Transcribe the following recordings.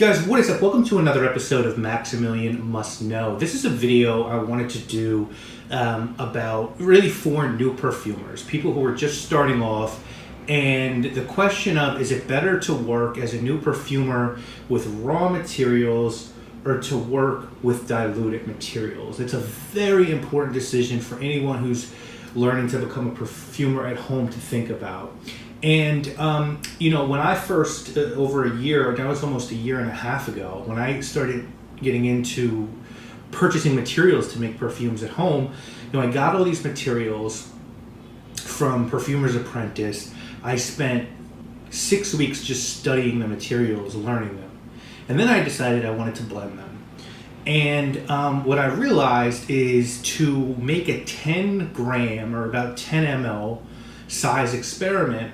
Guys, what is up? Welcome to another episode of Maximilian Must Know. This is a video I wanted to do about really for new perfumers, people who are just starting off, and the question of, is it better to work as a new perfumer with raw materials or to work with diluted materials? It's a very important decision for anyone who's learning to become a perfumer at home to think about. And, when I first, over a year, that was almost a year and a half ago, when I started getting into purchasing materials to make perfumes at home, I got all these materials from Perfumer's Apprentice. I spent 6 weeks just studying the materials, learning them. And then I decided I wanted to blend them. And what I realized is to make a 10 gram or about 10 ml size experiment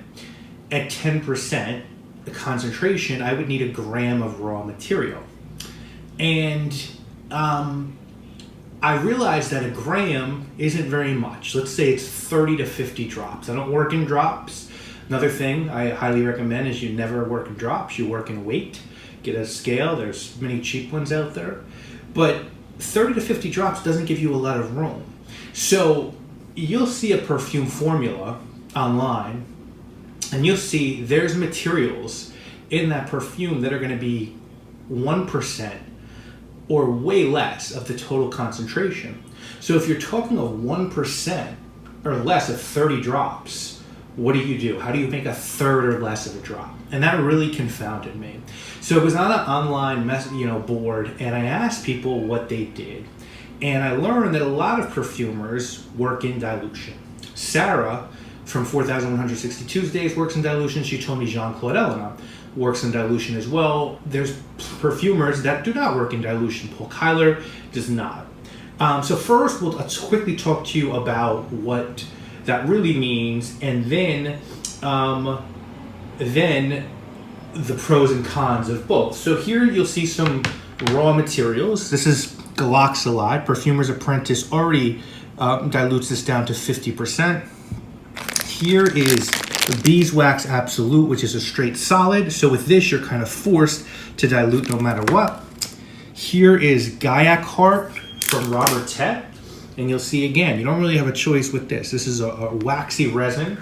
at 10% the concentration, I would need a gram of raw material. And I realized that a gram isn't very much. Let's say it's 30 to 50 drops. I don't work in drops. Another thing I highly recommend is you never work in drops, you work in weight. Get a scale, there's many cheap ones out there. But 30 to 50 drops doesn't give you a lot of room. So you'll see a perfume formula online, and you'll see there's materials in that perfume that are going to be 1% or way less of the total concentration. So if you're talking of 1% or less of 30 drops, what do? How do you make a third or less of a drop? And that really confounded me. So it was on an online board, and I asked people what they did. And I learned that a lot of perfumers work in dilution. Sarah from 4,160 Tuesdays works in dilution. She told me Jean-Claude Elena works in dilution as well. There's perfumers that do not work in dilution. Paul Kyler does not. So first, let's quickly talk to you about what that really means, and then the pros and cons of both. So here you'll see some raw materials. This is galoxolide. Perfumer's Apprentice already dilutes this down to 50%. Here is the beeswax absolute, which is a straight solid. So with this, you're kind of forced to dilute no matter what. Here is Gaiac Heart from Robert Tett. And you'll see again, you don't really have a choice with this. This is a waxy resin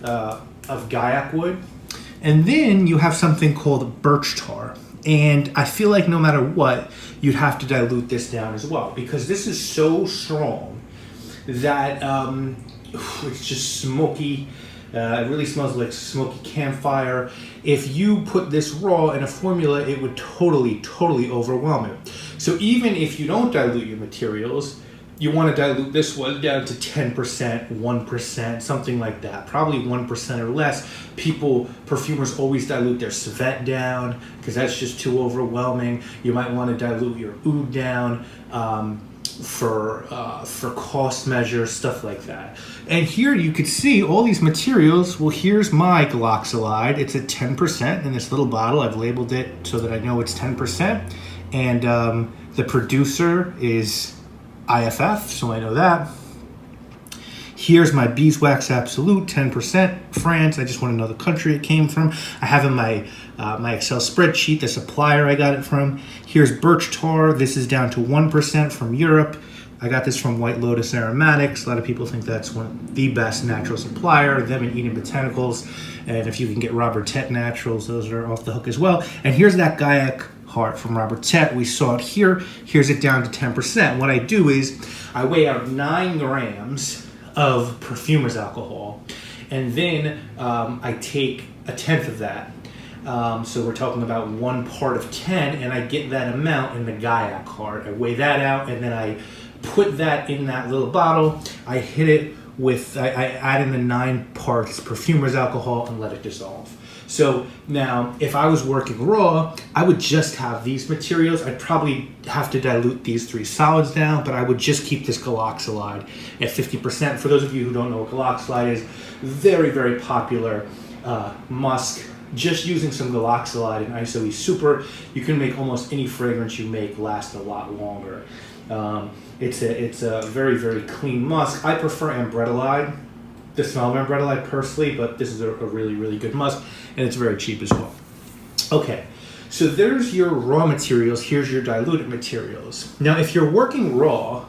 of Gaiac wood. And then you have something called birch tar. And I feel like no matter what, you'd have to dilute this down as well, because this is so strong that it's just smoky. It really smells like smoky campfire. If you put this raw in a formula, it would totally overwhelm it. So even if you don't dilute your materials, you want to dilute this one down to 10%, 1%, something like that. Probably 1% or less. Perfumers always dilute their Civet down because that's just too overwhelming. You might want to dilute your oud down for cost measures, stuff like that. And here you could see all these materials. Well, here's my galoxolide. It's at 10% in this little bottle. I've labeled it so that I know it's 10%. And the producer is IFF, so I know that. Here's my beeswax absolute, 10%, France. I just want to know the country it came from. I have in my Excel spreadsheet the supplier I got it from. Here's birch tar. This is down to 1% from Europe. I got this from White Lotus Aromatics. A lot of people think that's one of the best natural supplier, them and Eden Botanicals. And if you can get Robert Tett Naturals, those are off the hook as well. And here's that Gaiac Heart from Robert Tett. We saw it here. Here's it down to 10%. What I do is I weigh out 9 grams of perfumer's alcohol, and then I take a tenth of that. So we're talking about 1 part of 10, and I get that amount in the Gaiac Heart. I weigh that out, and then I put that in that little bottle. I hit it with, I add in the 9 parts perfumer's alcohol and let it dissolve. So now, if I was working raw, I would just have these materials. I'd probably have to dilute these 3 solids down, but I would just keep this galoxolide at 50%. For those of you who don't know what galoxolide is, very popular musk. Just using some galoxolide and ISOE Super, you can make almost any fragrance you make last a lot longer. It's a very clean musk. I prefer ambretolide, the smell of ambretolide personally, but this is a really good musk, and it's very cheap as well. Okay, So there's your raw materials, here's your diluted materials. Now if you're working raw,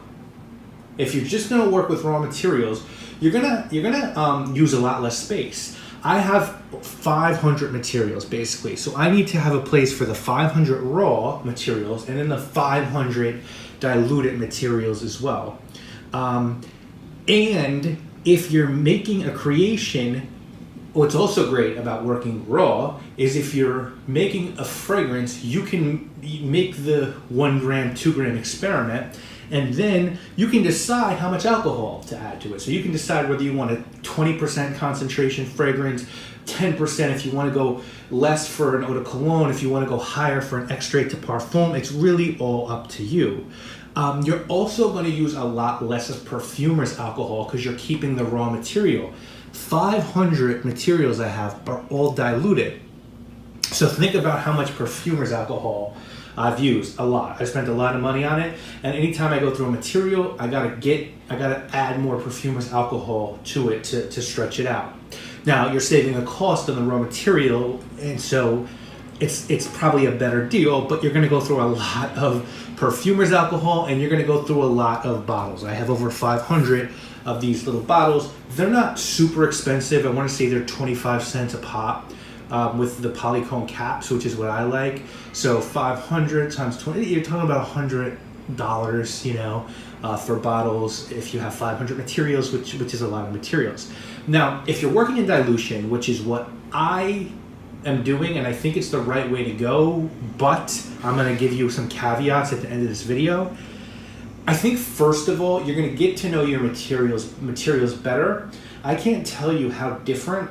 if you're just gonna work with raw materials, you're gonna use a lot less space. I have 500 materials basically, so I need to have a place for the 500 raw materials and then the 500 diluted materials as well. And if you're making a creation, what's also great about working raw is if you're making a fragrance, you can make the 1 gram, 2 gram experiment, and then you can decide how much alcohol to add to it. So you can decide whether you want a 20% concentration fragrance, 10% if you want to go less for an eau de cologne, if you want to go higher for an extrait de parfum. It's really all up to you. You're also going to use a lot less of Perfumer's alcohol because you're keeping the raw material. 500 materials I have are all diluted. So think about how much Perfumer's alcohol I've used. A lot. I spent a lot of money on it, and anytime I go through a material, I gotta add more Perfumer's alcohol to it to stretch it out. Now you're saving a cost on the raw material, and so it's probably a better deal, but you're gonna go through a lot of Perfumer's alcohol, and you're gonna go through a lot of bottles. I have over 500 of these little bottles. They're not super expensive. I want to say they're 25 cents a pop with the polycone caps, which is what I like. So 500 times 20, you're talking about $100, you know, for bottles if you have 500 materials, which is a lot of materials. Now, if you're working in dilution, which is what I am doing, and I think it's the right way to go, but I'm going to give you some caveats at the end of this video. I think first of all, you're going to get to know your materials better. I can't tell you how different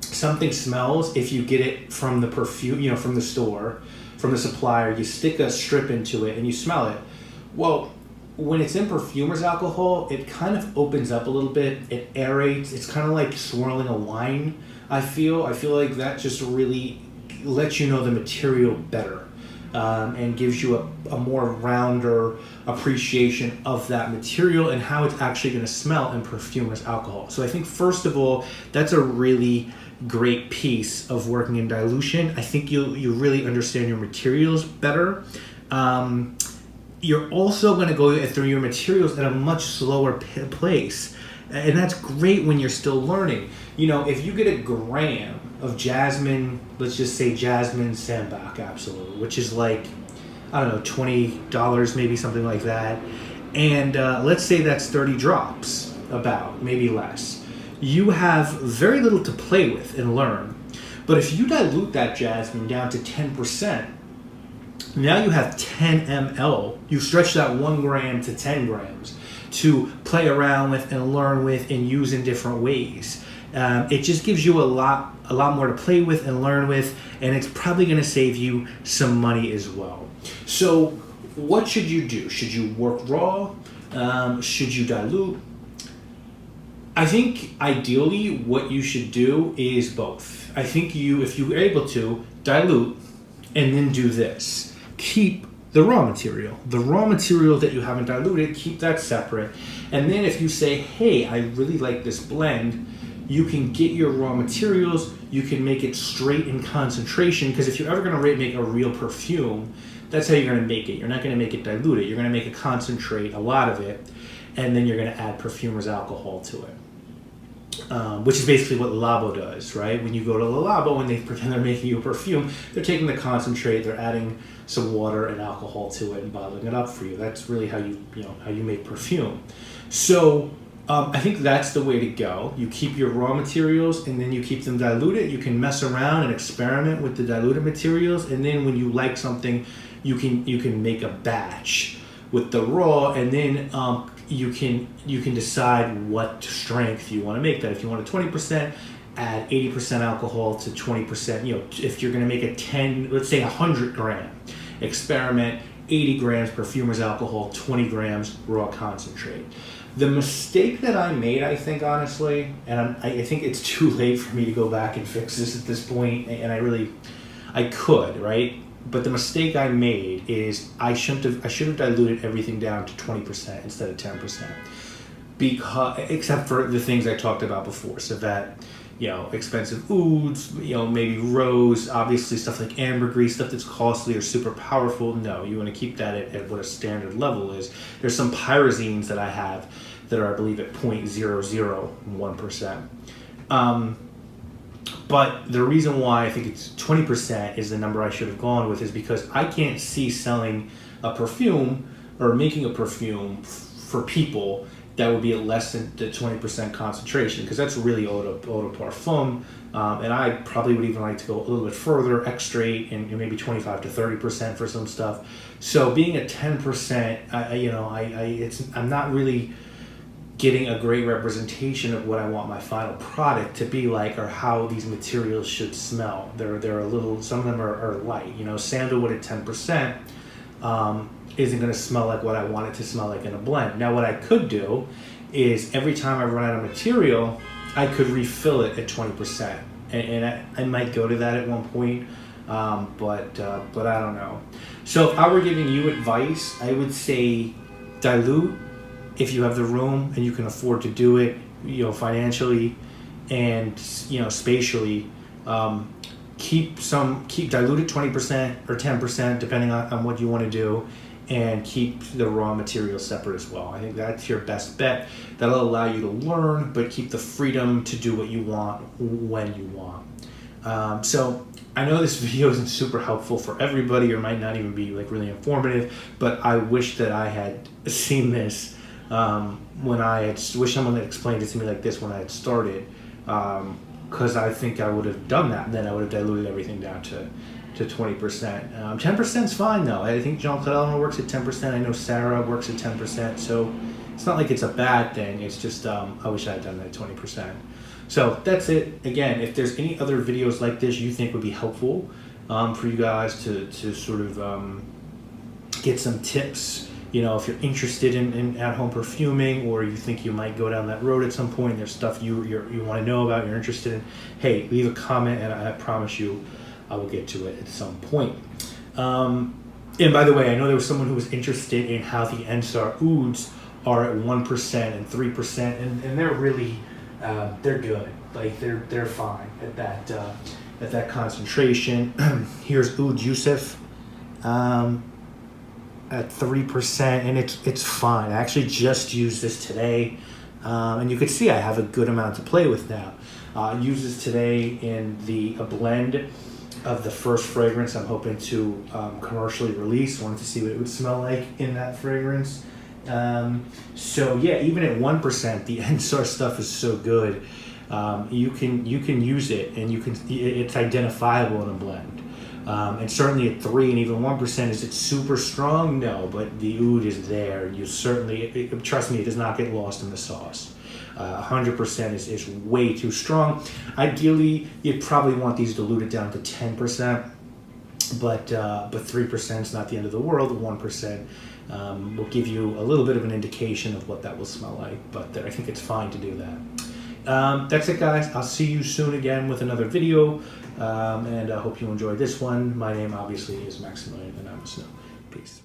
something smells if you get it from the perfume, you know, from the store, from the supplier. You stick a strip into it and you smell it. Well, when it's in Perfumer's alcohol, it kind of opens up a little bit. It aerates. It's kind of like swirling a wine. I feel like that just really lets you know the material better. And gives you a more rounder appreciation of that material and how it's actually going to smell in Perfumer's alcohol. So I think first of all, that's a really great piece of working in dilution. I think you really understand your materials better. You're also going to go through your materials at a much slower pace. And that's great when you're still learning. You know, if you get a gram of jasmine, let's just say jasmine Sambac Absolute, which is like, I don't know, $20, maybe something like that. And let's say that's 30 drops, about, maybe less. You have very little to play with and learn. But if you dilute that jasmine down to 10%, now you have 10 ml. You stretch that 1 gram to 10 grams to play around with and learn with and use in different ways. It just gives you a lot more to play with and learn with, and it's probably going to save you some money as well. So what should you do? Should you work raw? Should you dilute? I think ideally what you should do is both. I think if you're able to, dilute and then do this. Keep the raw material. The raw material that you haven't diluted, keep that separate. And then if you say, hey, I really like this blend, you can get your raw materials, you can make it straight in concentration, because if you're ever going to make a real perfume, that's how you're going to make it. You're not going to make it diluted. You're going to make it concentrate, a lot of it, and then you're going to add Perfumer's alcohol to it. Which is basically what Labo does, right? When you go to the Labo and they pretend they're making you a perfume, they're taking the concentrate, they're adding some water and alcohol to it and bottling it up for you. That's really how you make perfume. So I think that's the way to go. You keep your raw materials and then you keep them diluted. You can mess around and experiment with the diluted materials, and then when you like something, you can make a batch with the raw, and then you can decide what strength you want to make that. If you want a 20%, add 80% alcohol to 20%. You know, if you're going to make a let's say 100 gram experiment, 80 grams Perfumer's alcohol, 20 grams raw concentrate. The mistake that I made, I think, honestly, and I think it's too late for me to go back and fix this at this point, and I could, right? But the mistake I made is I should have diluted everything down to 20% instead of 10%, except for the things I talked about before, so that expensive ouds, maybe rose, obviously stuff like ambergris, stuff that's costly or super powerful. No, you want to keep that at what a standard level is. There's some pyrazines that I have that are, I believe, at 0.001%. But the reason why I think it's 20% is the number I should have gone with is because I can't see selling a perfume or making a perfume for people that would be at less than the 20% concentration, because that's really eau de parfum. And I probably would even like to go a little bit further, extrait, and maybe 25 to 30% for some stuff. So being at 10%, I'm not really getting a great representation of what I want my final product to be like, or how these materials should smell. They're a little, some of them are light. Sandalwood at 10%. Isn't going to smell like what I want it to smell like in a blend. Now, what I could do is every time I run out of material, I could refill it at 20%, and I might go to that at one point, but I don't know. So if I were giving you advice, I would say dilute if you have the room and you can afford to do it, financially and spatially. Keep diluted 20% or 10%, depending on what you want to do, and keep the raw material separate as well. I think that's your best bet. That'll allow you to learn, but keep the freedom to do what you want when you want. So I know this video isn't super helpful for everybody, or might not even be really informative, but I wish that I had seen this wish someone had explained it to me like this when I had started. Because I think I would have done that, and then I would have diluted everything down to 20%. 10% is fine though. I think Jean Claude Eleanor works at 10%. I know Sarah works at 10%. So it's not like it's a bad thing. It's just I wish I had done that at 20%. So that's it. Again, if there's any other videos like this you think would be helpful for you guys to sort of get some tips. If you're interested in at-home perfuming, or you think you might go down that road at some point, there's stuff you want to know about, you're interested in, hey, leave a comment, and I promise you I will get to it at some point. And by the way, I know there was someone who was interested in how the Ensar ouds are at 1% and 3%, and they're really, they're good. They're fine at that concentration. Here's Oud Yusuf. At 3%, and it's fine. I actually just used this today, and you can see I have a good amount to play with now. I used this today in a blend of the first fragrance I'm hoping to commercially release. Wanted to see what it would smell like in that fragrance. So yeah, even at 1%, the Ensar stuff is so good. You can use it, and it's identifiable in a blend. And certainly at 3 and even 1%, is it super strong? No, but the oud is there. You certainly, trust me, it does not get lost in the sauce. 100% is way too strong. Ideally, you'd probably want these diluted down to 10%, but 3% is not the end of the world. 1% will give you a little bit of an indication of what that will smell like, but I think it's fine to do that. That's it, guys. I'll see you soon again with another video, and I hope you enjoyed this one. My name obviously is Maximilian, and I'm a Snow. Peace.